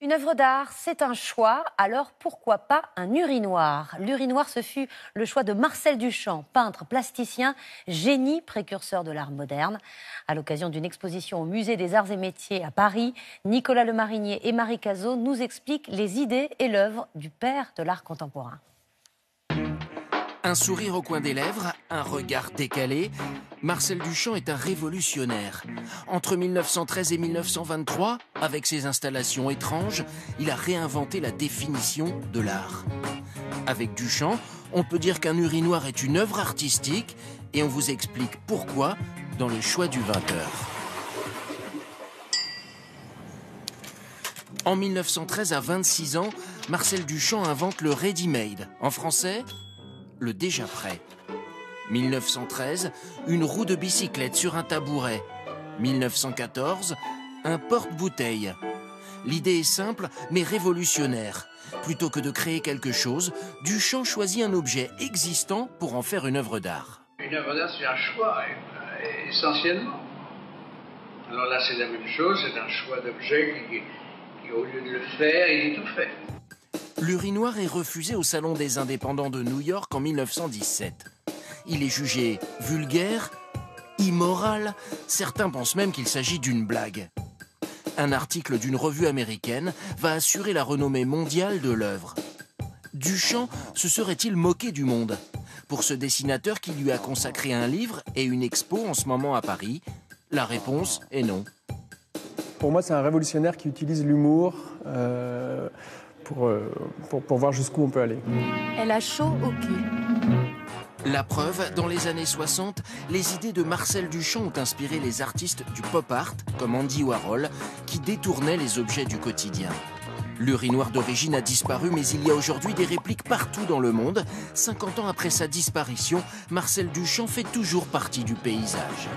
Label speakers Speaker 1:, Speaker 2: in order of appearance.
Speaker 1: Une œuvre d'art, c'est un choix, alors pourquoi pas un urinoir? L'urinoir, ce fut le choix de Marcel Duchamp, peintre, plasticien, génie précurseur de l'art moderne. À l'occasion d'une exposition au Musée des Arts et Métiers à Paris, Nicolas Lemarinier et Marie Cazot nous expliquent les idées et l'œuvre du père de l'art contemporain.
Speaker 2: Un sourire au coin des lèvres, un regard décalé, Marcel Duchamp est un révolutionnaire. Entre 1913 et 1923, avec ses installations étranges, il a réinventé la définition de l'art. Avec Duchamp, on peut dire qu'un urinoir est une œuvre artistique et on vous explique pourquoi dans le choix du 20h. En 1913, à 26 ans, Marcel Duchamp invente le ready-made. En français, le déjà prêt. 1913, une roue de bicyclette sur un tabouret. 1914, un porte-bouteille. L'idée est simple, mais révolutionnaire. Plutôt que de créer quelque chose, Duchamp choisit un objet existant pour en faire une œuvre d'art.
Speaker 3: Une œuvre d'art, c'est un choix, essentiellement. Alors là, c'est la même chose, c'est un choix d'objet qui, au lieu de le faire, il est tout fait.
Speaker 2: L'urinoir est refusé au Salon des Indépendants de New York en 1917. Il est jugé vulgaire, immoral, certains pensent même qu'il s'agit d'une blague. Un article d'une revue américaine va assurer la renommée mondiale de l'œuvre. Duchamp se serait-il moqué du monde? Pour ce dessinateur qui lui a consacré un livre et une expo en ce moment à Paris, la réponse est non.
Speaker 4: Pour moi, c'est un révolutionnaire qui utilise l'humour pour voir jusqu'où on peut aller.
Speaker 1: Elle a chaud au cul.
Speaker 2: La preuve, dans les années 60, les idées de Marcel Duchamp ont inspiré les artistes du pop art, comme Andy Warhol, qui détournaient les objets du quotidien. L'urinoir d'origine a disparu, mais il y a aujourd'hui des répliques partout dans le monde. 50 ans après sa disparition, Marcel Duchamp fait toujours partie du paysage.